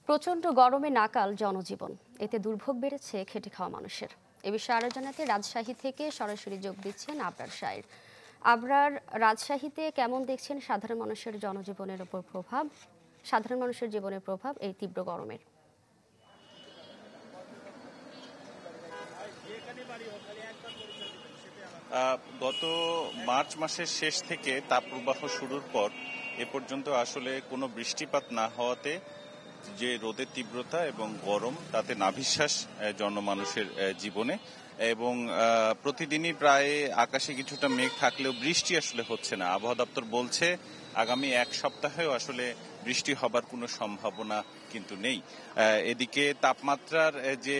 প্রচণ্ড গরমে নাকাল জনজীবন, এতে দুর্ভোগ বেড়েছে খেটে খাওয়া মানুষের। এ বিষয়ে আরও জানাতে রাজশাহী থেকে সরাসরি যোগ দিচ্ছেন আবরার শায়ের। আবরার, রাজশাহীতে কেমন দেখছেন সাধারণ মানুষের জীবনের প্রভাব এই তীব্র গরমের? গত মার্চ মাসের শেষ থেকে তাপপ্রবাহ শুরুর পর এ পর্যন্ত আসলে কোনো বৃষ্টিপাত না হওয়াতে যে রোদের তীব্রতা এবং গরম তাতে নাভিশ্বাস জনমানুষের জীবনে। এবং প্রতিদিনই প্রায় আকাশে কিছুটা মেঘ থাকলেও বৃষ্টি আসলে হচ্ছে না। আবহাওয়া দপ্তর বলছে আগামী এক সপ্তাহেও আসলে বৃষ্টি হবার কোনো সম্ভাবনা কিন্তু নেই। এদিকে তাপমাত্রার যে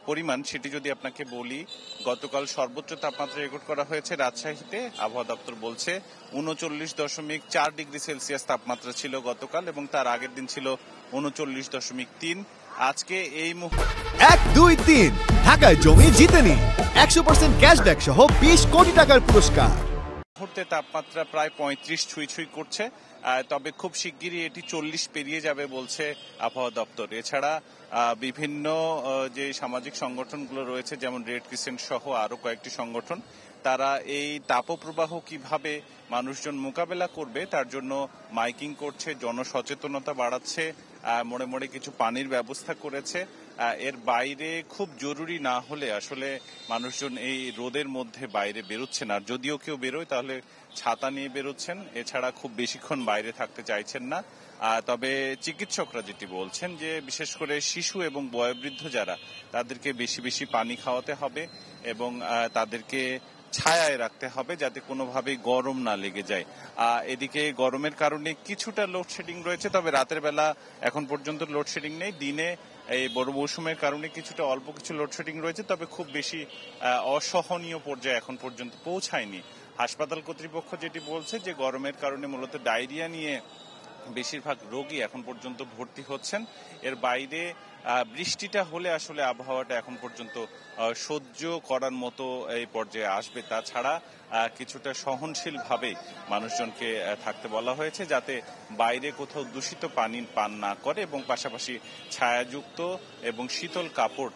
পরিমাণ সেটি যদি আপনাকে বলি, গতকাল সর্বোচ্চ তাপমাত্রা রেকর্ড করা হয়েছে রাজশাহীতে। আবহাওয়া দপ্তর বলছে ৩৯.৪ ডিগ্রি সেলসিয়াস তাপমাত্রা ছিল গতকাল, এবং তার আগের দিন ছিল ৩৯.৩। আজকে এই মুহূর্তে ১, ২, ৩ ঢাকায় জমি জিতে নিন ১০০% ক্যাশব্যাক সহ ২০ কোটি টাকার পুরস্কার। মুহূর্তে তাপমাত্রা প্রায় ৩৫ ছুঁই করছে, তবে খুব শিগগিরই এটি ৪০ পেরিয়ে যাবে বলছে আবহাওয়া দপ্তর। এছাড়া বিভিন্ন যে সামাজিক সংগঠনগুলো রয়েছে, যেমন রেড ক্রিসেন্ট সহ আরো কয়েকটি সংগঠন, তারা এই তাপপ্রবাহ কিভাবে মানুষজন মোকাবেলা করবে তার জন্য মাইকিং করছে, জনসচেতনতা বাড়াচ্ছে, মোড়ে মোড়ে কিছু পানির ব্যবস্থা করেছে। এর বাইরে খুব জরুরি না হলে আসলে মানুষজন এই রোদের মধ্যে বাইরে বেরোচ্ছে না। যদিও কেউ বেরোয় তাহলে ছাতা নিয়ে বেরোচ্ছেন, এছাড়া খুব বেশিক্ষণ বাইরে থাকতে চাইছেন না। তবে চিকিৎসকরা যেটি বলছেন যে বিশেষ করে শিশু এবং বয়োবৃদ্ধ যারা, তাদেরকে বেশি বেশি পানি খাওয়াতে হবে এবং তাদেরকে ছায়ায় রাখতে হবে যাতে কোনোভাবেই গরম না লেগে যায়। এদিকে গরমের কারণে কিছুটা লোডশেডিং রয়েছে, তবে রাতের বেলা এখন পর্যন্ত লোডশেডিং নেই। দিনে এই বড় মৌসুমের কারণে কিছুটা অল্প কিছু লোডশেডিং রয়েছে, তবে খুব বেশি অসহনীয় পর্যায়ে এখন পর্যন্ত পৌঁছায়নি। হাসপাতাল কর্তৃপক্ষ যেটি বলছে যে গরমের কারণে মূলত ডায়রিয়া নিয়ে বেশিরভাগ রোগী এখন পর্যন্ত ভর্তি হচ্ছেন। এর বাইরে বৃষ্টিটা হলে আসলে আবহাওয়াটা এখন পর্যন্ত সহ্য করার মতো এই পর্যায়ে আসবে। তাছাড়া কিছুটা সহনশীলভাবে মানুষজনকে থাকতে বলা হয়েছে, যাতে বাইরে কোথাও দূষিত পানি পান না করে, এবং পাশাপাশি ছায়াযুক্ত এবং শীতল কাপড়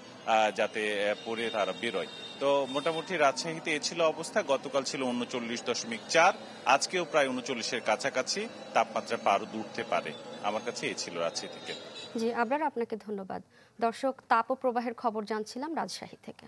যাতে পরে তারা বেরোয়। তো মোটামুটি রাজশাহীতে এ ছিল অবস্থা। গতকাল ছিল ৩৯.৪, আজকেও প্রায় ৩৯-এর কাছাকাছি তাপমাত্রা পারও উঠতে পারে। আমার কাছে এ ছিল রাজশাহী থেকে। জি আবরার, আপনাকে ধন্যবাদ। দর্শক, তাপপ্রবাহের খবর জানছিলাম রাজশাহী থেকে।